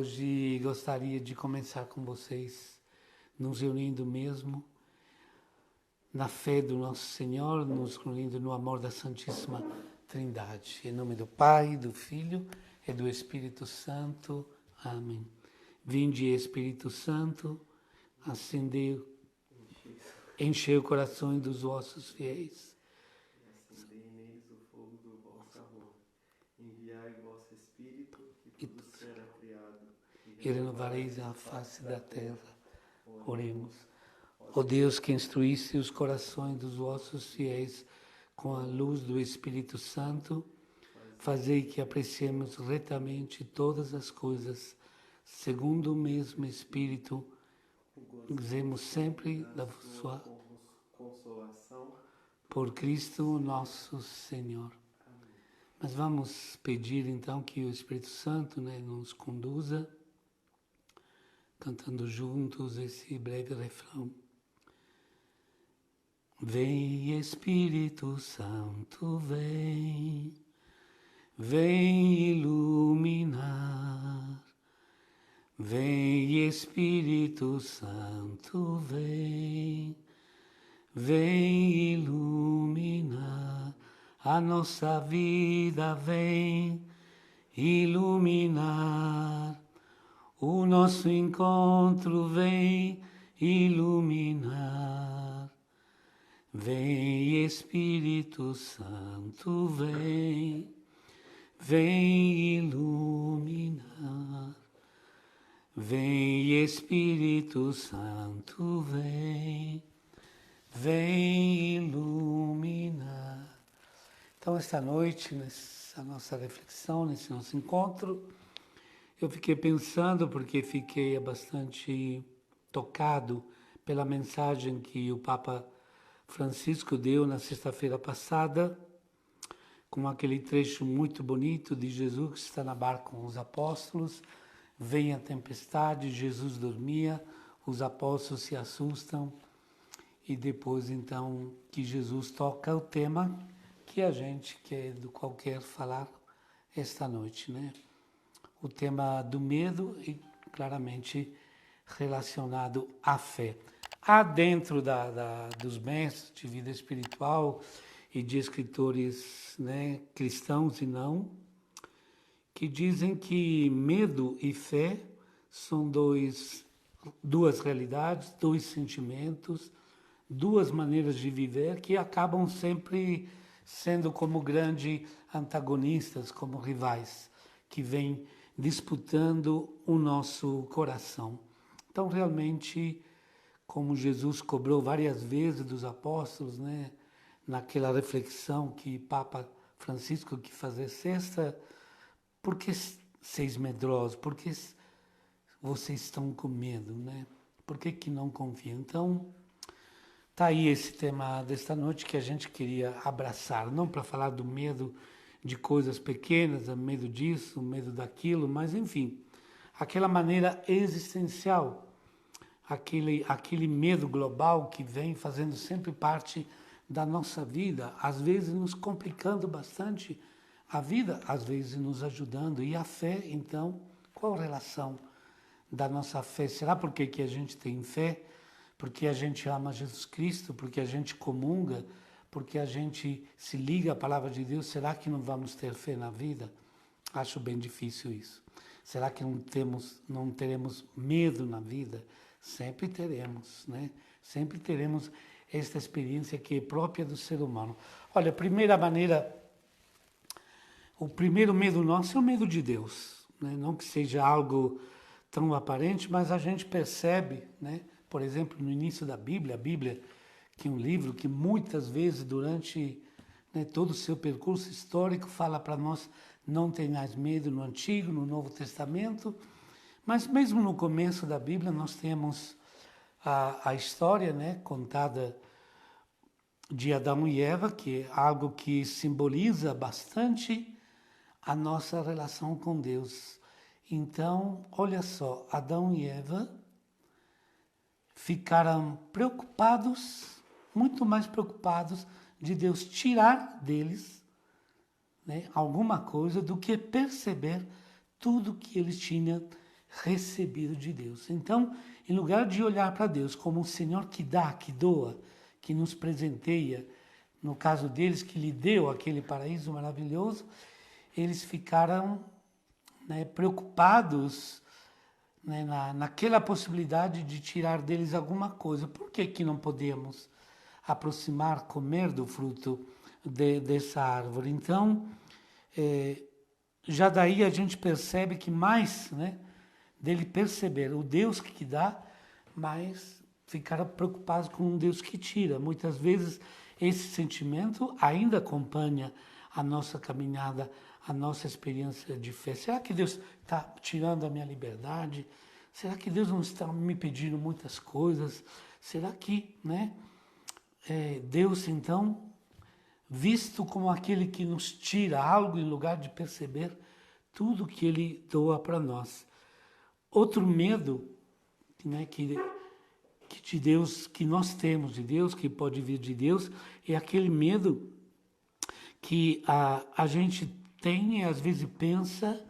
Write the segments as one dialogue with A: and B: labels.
A: Hoje gostaria de começar com vocês, nos reunindo mesmo na fé do nosso Senhor, nos reunindo no amor da Santíssima Trindade. Em nome do Pai, do Filho e do Espírito Santo. Amém. Vinde, Espírito Santo, acendei, enchei o coração dos vossos fiéis.
B: Acendei neles o fogo do vosso amor. Enviai o vosso Espírito, e tudo será criado,
A: e renovareis a face da terra. Oremos. Ó Deus, que instruísse os corações dos vossos fiéis com a luz do Espírito Santo, fazei que apreciemos retamente todas as coisas, segundo o mesmo Espírito, gozemos sempre da sua
B: consolação.
A: Por Cristo nosso Senhor. Mas vamos pedir então que o Espírito Santo, nos conduza, cantando juntos esse breve refrão. Vem, Espírito Santo, vem, vem iluminar. Vem, Espírito Santo, vem, vem iluminar. A nossa vida, vem iluminar. O nosso encontro, vem iluminar. Vem, Espírito Santo, vem, vem iluminar. Vem, Espírito Santo, vem, vem iluminar. Então, esta noite, nessa nossa reflexão, nesse nosso encontro, eu fiquei pensando, porque fiquei bastante tocado pela mensagem que o Papa Francisco deu na sexta-feira passada, com aquele trecho muito bonito de Jesus que está na barca com os apóstolos. Vem a tempestade, Jesus dormia, os apóstolos se assustam e depois então que Jesus toca o tema que a gente do qual quer falar esta noite, O tema do medo e claramente relacionado à fé. Há dentro dos mestres de vida espiritual e de escritores cristãos e não, que dizem que medo e fé são duas realidades, dois sentimentos, duas maneiras de viver que acabam sempre sendo como grandes antagonistas, como rivais, que vêm disputando o nosso coração. Então, realmente, como Jesus cobrou várias vezes dos apóstolos, naquela reflexão que Papa Francisco quis fazer sexta, por que sois medrosos? Por que vocês estão com medo? Por que não confiam? Então, está aí esse tema desta noite que a gente queria abraçar, não para falar do medo de coisas pequenas, o medo disso, o medo daquilo, mas enfim, aquela maneira existencial, aquele medo global que vem fazendo sempre parte da nossa vida, às vezes nos complicando bastante a vida, às vezes nos ajudando. E a fé, então, qual a relação da nossa fé? Será porque que a gente tem fé? Porque a gente ama Jesus Cristo? Porque a gente comunga? Porque a gente se liga à palavra de Deus? Será que não vamos ter fé na vida? Acho bem difícil isso. Será que não teremos medo na vida? Sempre teremos, Sempre teremos esta experiência que é própria do ser humano. Olha, a primeira maneira, o primeiro medo nosso é o medo de Deus, Não que seja algo tão aparente, mas a gente percebe, Por exemplo, no início da Bíblia, a Bíblia, que é um livro que muitas vezes durante todo o seu percurso histórico fala para nós: não tenhais medo, no Antigo, no Novo Testamento, mas mesmo no começo da Bíblia nós temos a história contada de Adão e Eva, que é algo que simboliza bastante a nossa relação com Deus. Então, olha só, Adão e Eva ficaram preocupados, muito mais preocupados de Deus tirar deles alguma coisa do que perceber tudo que eles tinham recebido de Deus. Então, em lugar de olhar para Deus como um Senhor que dá, que doa, que nos presenteia, no caso deles, que lhe deu aquele paraíso maravilhoso, eles ficaram, né, preocupados, né, naquela possibilidade de tirar deles alguma coisa. Por que não podemos aproximar, comer do fruto dessa árvore? Então, já daí a gente percebe que mais, né, dele perceber o Deus que dá, mais ficaram preocupados com um Deus que tira. Muitas vezes esse sentimento ainda acompanha a nossa caminhada, a nossa experiência de fé. Será que Deus está tirando a minha liberdade? Será que Deus não está me pedindo muitas coisas? Será que, né, Deus, então, visto como aquele que nos tira algo em lugar de perceber tudo que Ele doa para nós? Outro medo, né, que de Deus, que nós temos de Deus, que pode vir de Deus, é aquele medo que a gente tem e às vezes pensa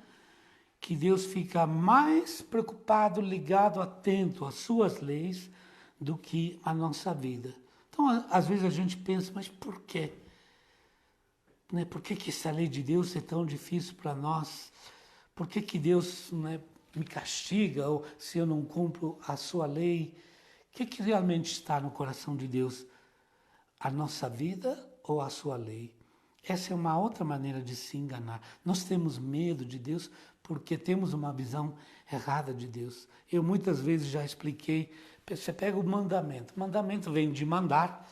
A: que Deus fica mais preocupado, ligado, atento às suas leis do que a nossa vida. Então, às vezes a gente pensa, mas por quê? Né? Por que essa lei de Deus é tão difícil para nós? Por que Deus, né, me castiga, ou se eu não cumpro a sua lei? O que realmente está no coração de Deus? A nossa vida ou a sua lei? Essa é uma outra maneira de se enganar. Nós temos medo de Deus porque temos uma visão errada de Deus. Eu muitas vezes já expliquei, você pega o mandamento vem de mandar,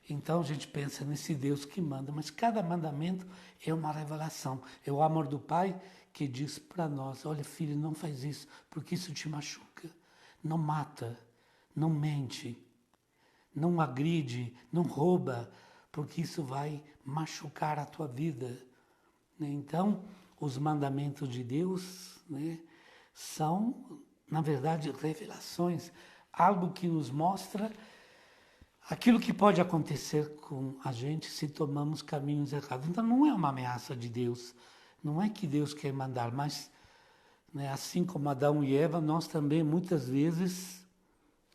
A: então a gente pensa nesse Deus que manda, mas cada mandamento é uma revelação, é o amor do Pai que diz para nós, olha filho, não faz isso, porque isso te machuca, não mata, não mente, não agride, não rouba, porque isso vai machucar a tua vida. Então, os mandamentos de Deus, né, são, na verdade, revelações, algo que nos mostra aquilo que pode acontecer com a gente se tomamos caminhos errados. Então, não é uma ameaça de Deus, não é que Deus quer mandar, mas, né, assim como Adão e Eva, nós também, muitas vezes,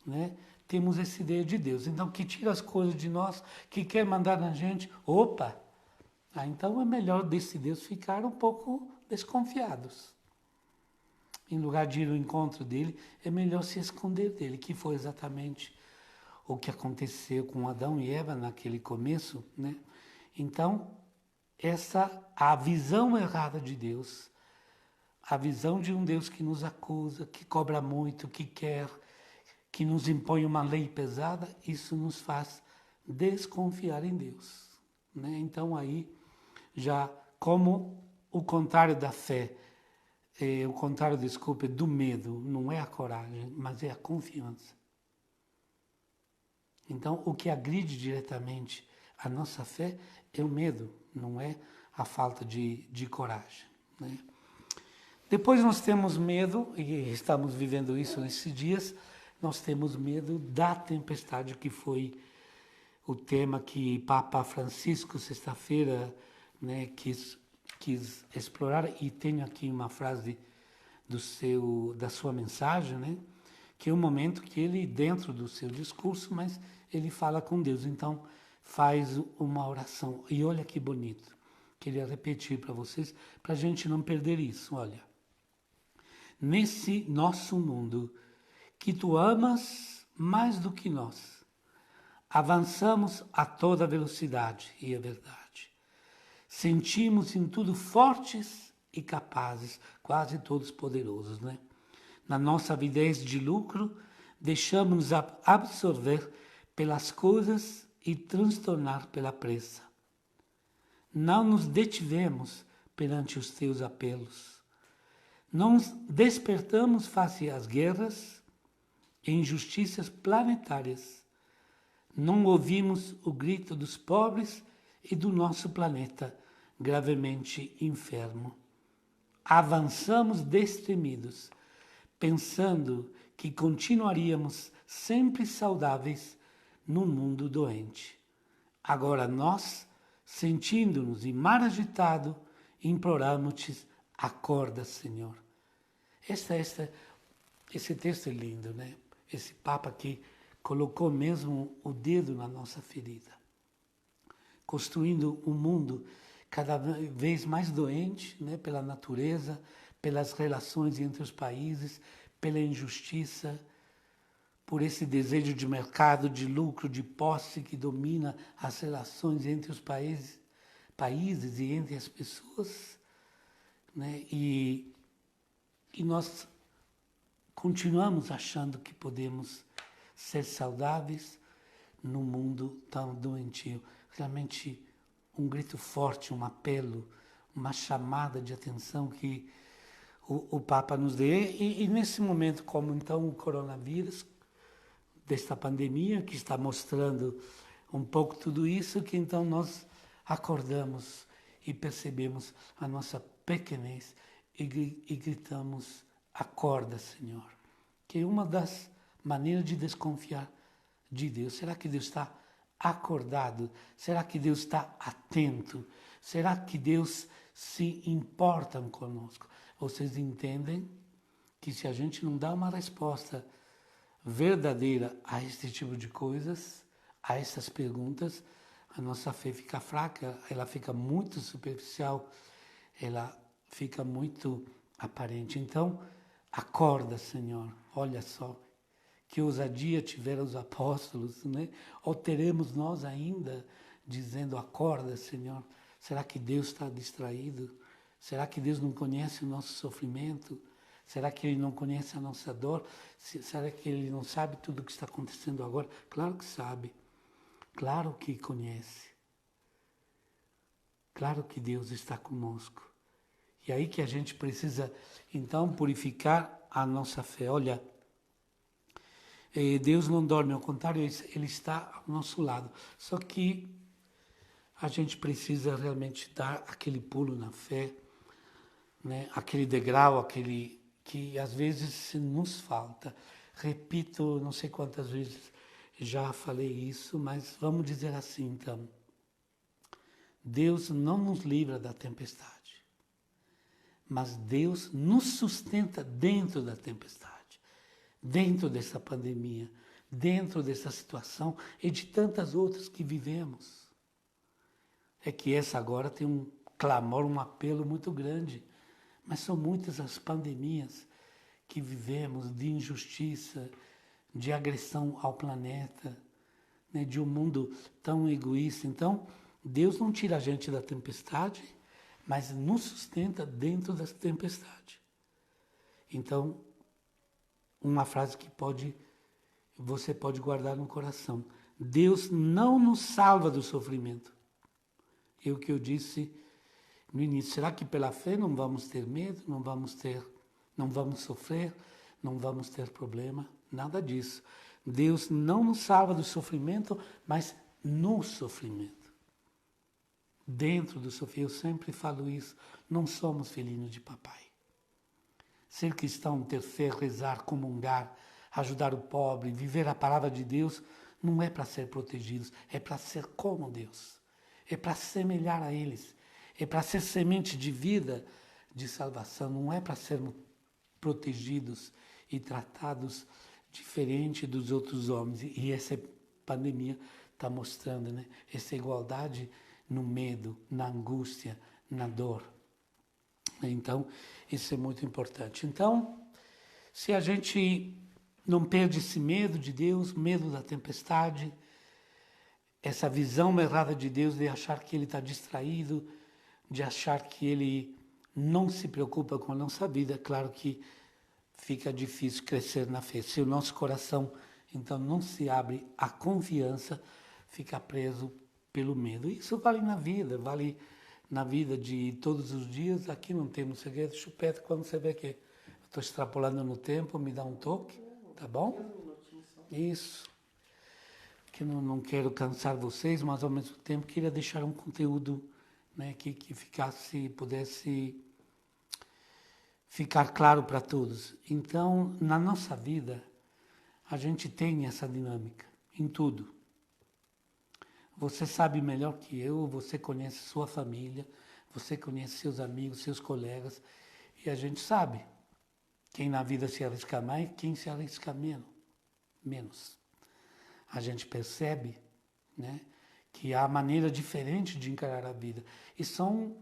A: né, temos essa ideia de Deus. Então, que tira as coisas de nós, que quer mandar na gente, opa! Então é melhor desse Deus ficar um pouco desconfiados. Em lugar de ir ao encontro dele, é melhor se esconder dele, que foi exatamente o que aconteceu com Adão e Eva naquele começo, né? Então, a visão errada de Deus, a visão de um Deus que nos acusa, que cobra muito, que quer, que nos impõe uma lei pesada, isso nos faz desconfiar em Deus, né? Então aí, já como o contrário da fé, o contrário, desculpe, do medo, não é a coragem, mas é a confiança. Então, o que agride diretamente a nossa fé é o medo, não é a falta de coragem, né? Depois nós temos medo, e estamos vivendo isso nesses dias, nós temos medo da tempestade, que foi o tema que Papa Francisco, sexta-feira, né, quis explorar, e tenho aqui uma frase da sua mensagem, né, que é um momento que ele, dentro do seu discurso, mas ele fala com Deus, então faz uma oração, e olha que bonito, queria repetir para vocês, para a gente não perder isso, olha. Nesse nosso mundo, que tu amas mais do que nós, avançamos a toda velocidade, e é verdade. Sentimos em tudo fortes e capazes, quase todos poderosos, né? Na nossa avidez de lucro, deixamos-nos absorver pelas coisas e transtornar pela pressa. Não nos detivemos perante os teus apelos. Não nos despertamos face às guerras e injustiças planetárias. Não ouvimos o grito dos pobres e do nosso planeta, gravemente enfermo. Avançamos destemidos, pensando que continuaríamos sempre saudáveis num mundo doente. Agora nós, sentindo-nos em mar agitado, imploramos-te, acorda, Senhor. Esta é Esse texto é lindo, né? Esse Papa que colocou mesmo o dedo na nossa ferida, construindo um mundo cada vez mais doente, né? Pela natureza, pelas relações entre os países, pela injustiça, por esse desejo de mercado, de lucro, de posse que domina as relações entre os países e entre as pessoas, né? E nós continuamos achando que podemos ser saudáveis num mundo tão doentio. Realmente um grito forte, um apelo, uma chamada de atenção que o Papa nos dê. E nesse momento, como então o coronavírus, desta pandemia, que está mostrando um pouco tudo isso, que então nós acordamos e percebemos a nossa pequenez e gritamos: acorda, Senhor. Que é uma das maneiras de desconfiar de Deus. Será que Deus está acordado? Será que Deus está atento? Será que Deus se importa conosco? Vocês entendem que se a gente não dá uma resposta verdadeira a este tipo de coisas, a essas perguntas, a nossa fé fica fraca, ela fica muito superficial, ela fica muito aparente. Então, acorda, Senhor. Olha só, que ousadia tiveram os apóstolos, né? Ou teremos nós ainda dizendo: acorda, Senhor. Será que Deus está distraído? Será que Deus não conhece o nosso sofrimento? Será que Ele não conhece a nossa dor? Será que Ele não sabe tudo o que está acontecendo agora? Claro que sabe. Claro que conhece. Claro que Deus está conosco. E aí que a gente precisa, então, purificar a nossa fé. Olha, Deus não dorme, ao contrário, Ele está ao nosso lado. Só que a gente precisa realmente dar aquele pulo na fé, né? Aquele degrau, aquele que às vezes nos falta. Repito, não sei quantas vezes já falei isso, mas vamos dizer assim então. Deus não nos livra da tempestade, mas Deus nos sustenta dentro da tempestade, dentro dessa pandemia, dentro dessa situação e de tantas outras que vivemos. É que essa agora tem um clamor, um apelo muito grande. Mas são muitas as pandemias que vivemos de injustiça, de agressão ao planeta, né, de um mundo tão egoísta. Então, Deus não tira a gente da tempestade, mas nos sustenta dentro da tempestade. Então, uma frase que você pode guardar no coração: Deus não nos salva do sofrimento. É o que eu disse no início. Será que pela fé não vamos ter medo, não vamos sofrer, não vamos ter problema? Nada disso. Deus não nos salva do sofrimento, mas no sofrimento. Dentro do sofrimento, eu sempre falo isso, não somos filhinhos de papai. Ser cristão, ter fé, rezar, comungar, ajudar o pobre, viver a palavra de Deus, não é para ser protegidos, é para ser como Deus. É para semelhar a eles. É para ser semente de vida, de salvação. Não é para sermos protegidos e tratados diferente dos outros homens. E essa pandemia está mostrando, né? Essa igualdade no medo, na angústia, na dor. Então, isso é muito importante. Então, se a gente não perde esse medo de Deus, medo da tempestade, essa visão errada de Deus de achar que Ele está distraído, de achar que Ele não se preocupa com a nossa vida, é claro que fica difícil crescer na fé. Se o nosso coração, então, não se abre à confiança, fica preso pelo medo. Isso vale na vida de todos os dias. Aqui não temos segredo. Chupeta, quando você vê que estou extrapolando no tempo, me dá um toque, tá bom? Isso. Que não quero cansar vocês, mas ao mesmo tempo queria deixar um conteúdo, né, que pudesse ficar claro para todos. Então, na nossa vida, a gente tem essa dinâmica em tudo. Você sabe melhor que eu, você conhece sua família, você conhece seus amigos, seus colegas, e a gente sabe Quem na vida se arrisca mais, quem se arrisca menos. A gente percebe, né, que há maneira diferente de encarar a vida. E são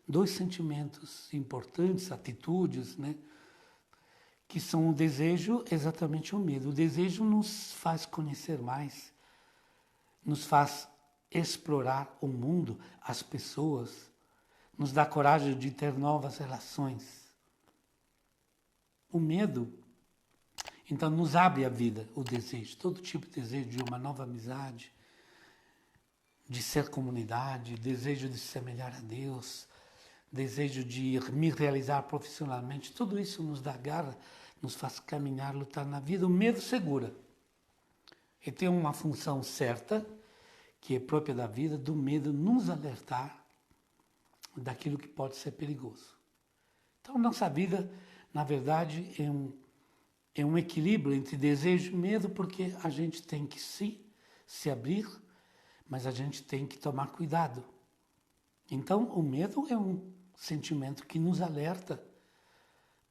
A: dois sentimentos importantes, atitudes, né, que são o desejo, exatamente o medo. O desejo nos faz conhecer mais, nos faz explorar o mundo, as pessoas, nos dá coragem de ter novas relações. O medo, então, nos abre a vida, o desejo, todo tipo de desejo de uma nova amizade, de ser comunidade, desejo de se semelhar a Deus, desejo de me realizar profissionalmente, tudo isso nos dá garra, nos faz caminhar, lutar na vida. O medo segura. Ele tem uma função certa, que é própria da vida, do medo nos alertar daquilo que pode ser perigoso. Então, nossa vida, na verdade, é um equilíbrio entre desejo e medo, porque a gente tem que se abrir, mas a gente tem que tomar cuidado. Então, o medo é um sentimento que nos alerta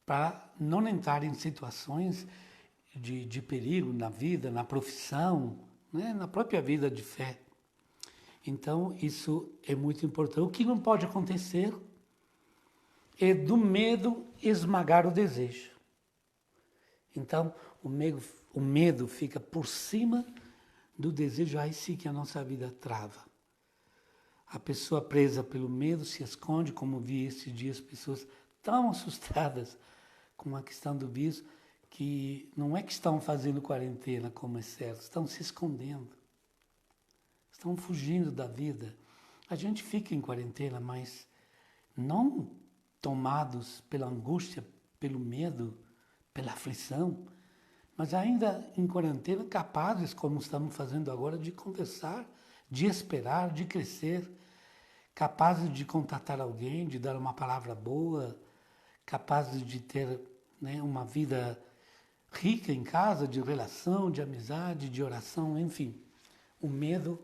A: para não entrar em situações de perigo na vida, na profissão, né, na própria vida de fé. Então, isso é muito importante. O que não pode acontecer é do medo esmagar o desejo. Então, o medo fica por cima do desejo, aí sim que a nossa vida trava. A pessoa presa pelo medo se esconde, como vi esses dias, pessoas tão assustadas com a questão do vírus, que não é que estão fazendo quarentena, como é certo, estão se escondendo, estão fugindo da vida. A gente fica em quarentena, mas não tomados pela angústia, pelo medo, pela aflição, mas ainda em quarentena capazes, como estamos fazendo agora, de conversar, de esperar, de crescer, capazes de contatar alguém, de dar uma palavra boa, capazes de ter, né, uma vida rica em casa, de relação, de amizade, de oração, enfim. O medo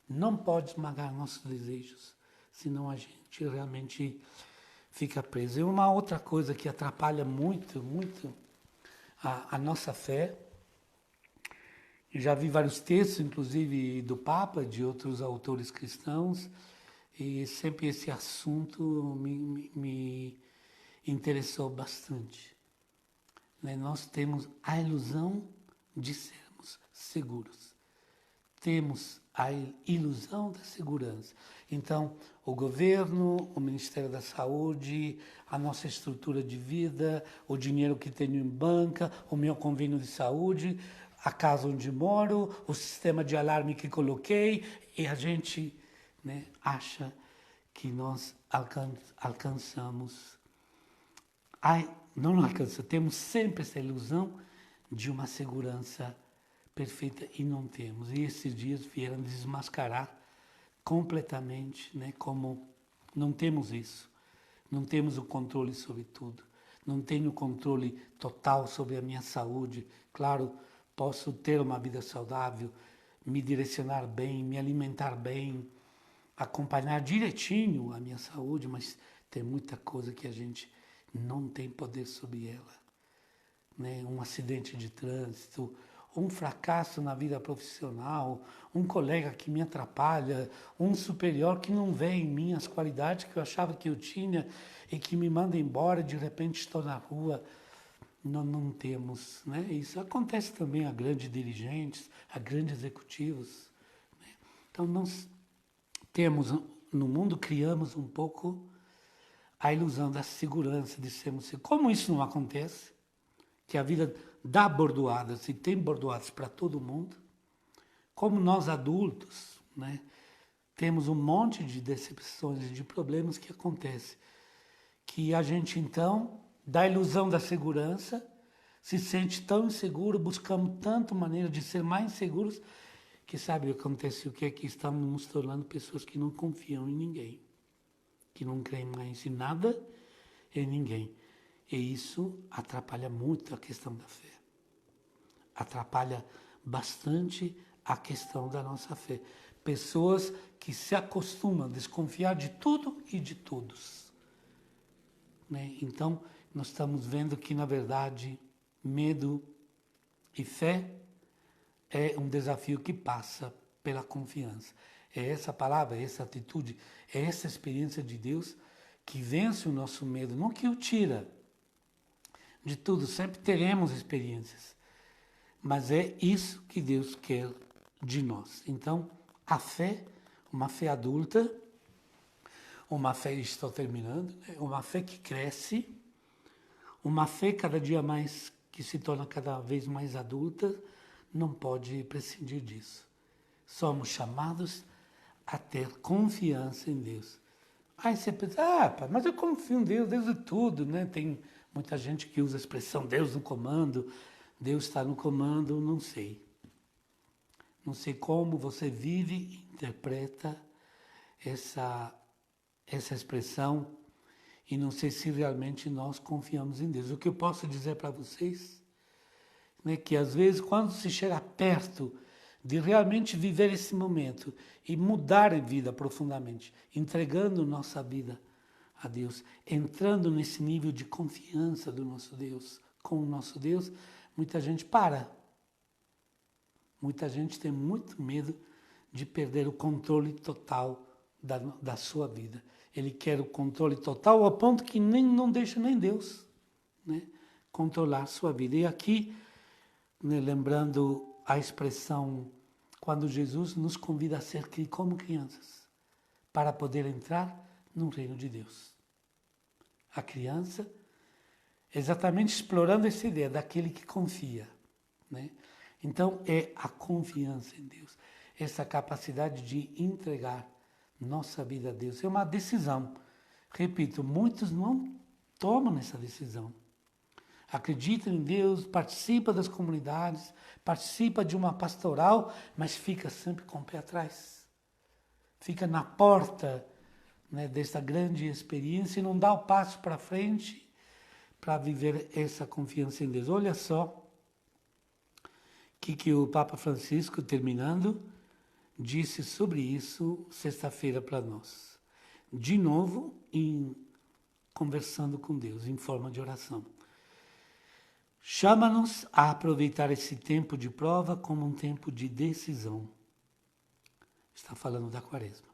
A: não pode esmagar nossos desejos, senão a gente realmente fica preso. E uma outra coisa que atrapalha muito a nossa fé, eu já vi vários textos, inclusive do Papa, de outros autores cristãos, e sempre esse assunto me interessou bastante. Né? Nós temos a ilusão de sermos seguros. Temos a ilusão da segurança. Então, o governo, o Ministério da Saúde, a nossa estrutura de vida, o dinheiro que tenho em banca, o meu convênio de saúde, a casa onde moro, o sistema de alarme que coloquei, e a gente, né, acha que nós alcançamos. Não alcança, temos sempre essa ilusão de uma segurança perfeita e não temos. E esses dias vieram desmascarar completamente, né, como não temos isso. Não temos o controle sobre tudo. Não tenho o controle total sobre a minha saúde. Claro, posso ter uma vida saudável, me direcionar bem, me alimentar bem, acompanhar direitinho a minha saúde, mas tem muita coisa que a gente não tem poder sobre ela. Né? Um acidente de trânsito, um fracasso na vida profissional, um colega que me atrapalha, um superior que não vê em mim as qualidades que eu achava que eu tinha e que me manda embora, de repente estou na rua. Não temos, né? Isso acontece também a grandes dirigentes, a grandes executivos. Né? Então nós temos, no mundo, criamos um pouco a ilusão da segurança, de sermos seguros. Como isso não acontece, que a vida dá bordoadas e tem bordoadas para todo mundo, como nós adultos, né, temos um monte de decepções e de problemas que acontecem, que a gente então, da ilusão da segurança, se sente tão inseguro, buscamos tanto maneira de ser mais seguros, que sabe acontece o que é que estamos nos tornando pessoas que não confiam em ninguém, que não creem mais em nada e em ninguém. E isso atrapalha muito a questão da fé. Atrapalha bastante a questão da nossa fé. Pessoas que se acostumam a desconfiar de tudo e de todos. Né? Então, nós estamos vendo que, na verdade, medo e fé é um desafio que passa pela confiança. É essa palavra, é essa atitude, é essa experiência de Deus que vence o nosso medo, não que o tira de tudo. Sempre teremos experiências, mas é isso que Deus quer de nós. Então, a fé, uma fé adulta, uma fé, estou terminando, né? Uma fé que cresce, uma fé cada dia mais, que se torna cada vez mais adulta, não pode prescindir disso. Somos chamados a ter confiança em Deus. Aí você pensa, pai, mas eu confio em Deus desde tudo, né? Tem muita gente que usa a expressão Deus no comando, Deus está no comando, não sei. Não sei como você vive e interpreta essa expressão e não sei se realmente nós confiamos em Deus. O que eu posso dizer para vocês, né, que às vezes quando se chega perto de realmente viver esse momento e mudar a vida profundamente, entregando nossa vida a Deus, entrando nesse nível de confiança do nosso Deus, com o nosso Deus, muita gente para. Muita gente tem muito medo de perder o controle total da sua vida. Ele quer o controle total ao ponto que não deixa nem Deus, né, controlar sua vida. E aqui, né, lembrando a expressão quando Jesus nos convida a ser como crianças, para poder entrar no reino de Deus. A criança, exatamente explorando essa ideia daquele que confia, né? Então, é a confiança em Deus, essa capacidade de entregar nossa vida a Deus. É uma decisão. Repito, muitos não tomam essa decisão. Acreditam em Deus, participa das comunidades, participa de uma pastoral, mas fica sempre com o pé atrás. Fica na porta, né, dessa grande experiência e não dá o passo para frente para viver essa confiança em Deus. Olha só que o Papa Francisco, terminando, disse sobre isso sexta-feira para nós. De novo, conversando com Deus, em forma de oração. Chama-nos a aproveitar esse tempo de prova como um tempo de decisão. Está falando da Quaresma.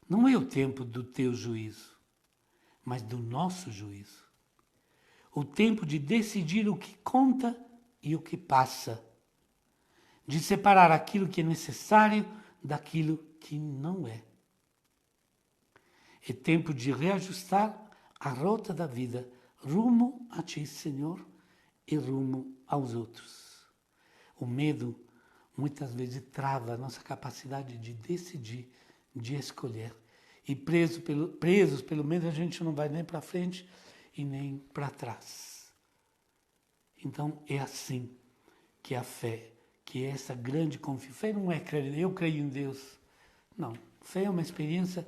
A: Não é o tempo do teu juízo, mas do nosso juízo. O tempo de decidir o que conta e o que passa. De separar aquilo que é necessário daquilo que não é. É tempo de reajustar a rota da vida rumo a Ti, Senhor, e rumo aos outros. O medo muitas vezes trava a nossa capacidade de decidir, de escolher. E presos pelo medo a gente não vai nem para frente e nem para trás. Então é assim que a fé, que é essa grande confiança. Fé não é crer, eu creio em Deus. Não, fé é uma experiência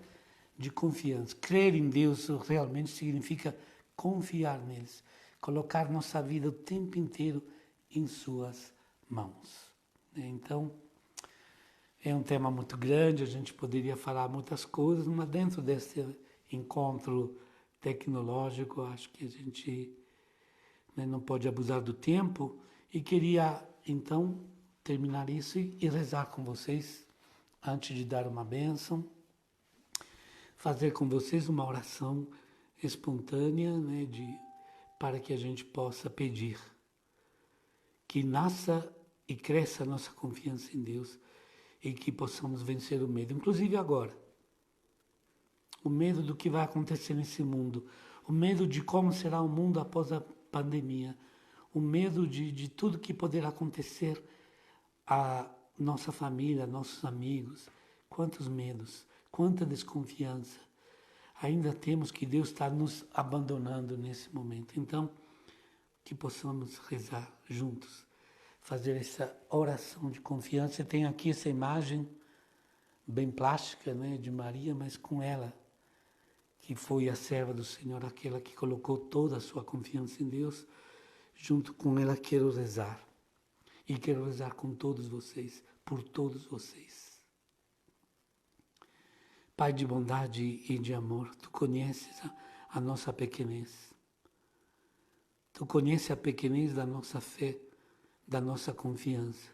A: de confiança. Crer em Deus realmente significa confiar neles, colocar nossa vida o tempo inteiro em suas mãos. Então, é um tema muito grande, a gente poderia falar muitas coisas, mas dentro desse encontro tecnológico, acho que a gente, né, não pode abusar do tempo e queria, então, terminar isso e rezar com vocês, antes de dar uma bênção, fazer com vocês uma oração espontânea, né, para que a gente possa pedir que nasça e cresça a nossa confiança em Deus e que possamos vencer o medo, inclusive agora. O medo do que vai acontecer nesse mundo, o medo de como será o mundo após a pandemia, o medo de tudo que poderá acontecer à nossa família, nossos amigos. Quantos medos, quanta desconfiança. Ainda temos que Deus está nos abandonando nesse momento. Então, que possamos rezar juntos, fazer essa oração de confiança. Tem aqui essa imagem bem plástica, né, de Maria, mas com ela, que foi a serva do Senhor, aquela que colocou toda a sua confiança em Deus. Junto com ela quero rezar. E quero rezar com todos vocês, por todos vocês. Pai de bondade e de amor, Tu conheces a nossa pequenez. Tu conheces a pequenez da nossa fé, da nossa confiança.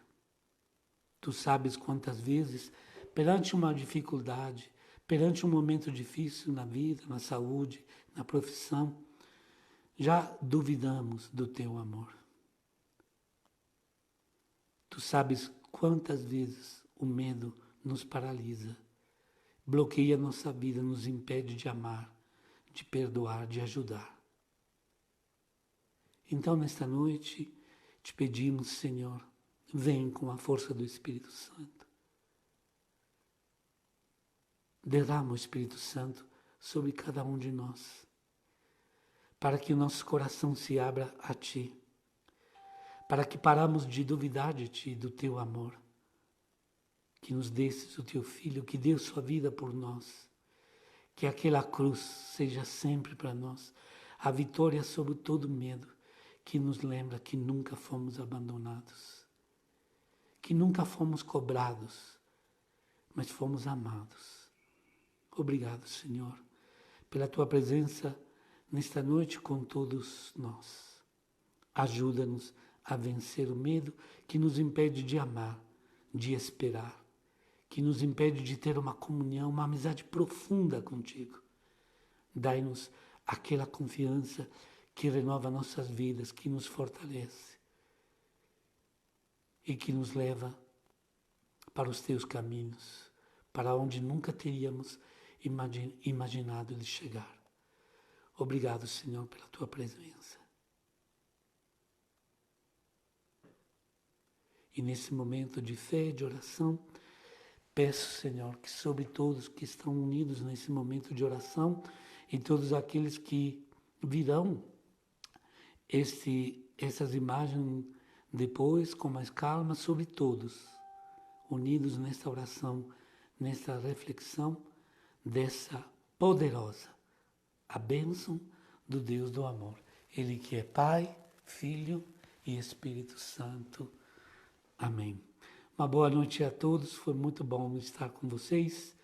A: Tu sabes quantas vezes, perante uma dificuldade, perante um momento difícil na vida, na saúde, na profissão, já duvidamos do teu amor. Tu sabes quantas vezes o medo nos paralisa, bloqueia nossa vida, nos impede de amar, de perdoar, de ajudar. Então, nesta noite, te pedimos, Senhor, vem com a força do Espírito Santo. Derrama o Espírito Santo sobre cada um de nós, para que o nosso coração se abra a Ti, para que paramos de duvidar de Ti, do Teu amor, que nos desses o Teu Filho, que deu sua vida por nós, que aquela cruz seja sempre para nós a vitória sobre todo medo, que nos lembra que nunca fomos abandonados, que nunca fomos cobrados, mas fomos amados. Obrigado, Senhor, pela Tua presença nesta noite com todos nós. Ajuda-nos a vencer o medo que nos impede de amar, de esperar, que nos impede de ter uma comunhão, uma amizade profunda contigo. Dai-nos aquela confiança que renova nossas vidas, que nos fortalece e que nos leva para os teus caminhos, para onde nunca teríamos imaginado de chegar. Obrigado, Senhor, pela tua presença. E nesse momento de fé, de oração, peço, Senhor, que sobre todos que estão unidos nesse momento de oração e todos aqueles que virão essas imagens depois com mais calma, sobre todos, unidos nesta oração, nesta reflexão dessa poderosa, a bênção do Deus do amor. Ele que é Pai, Filho e Espírito Santo. Amém. Uma boa noite a todos, foi muito bom estar com vocês.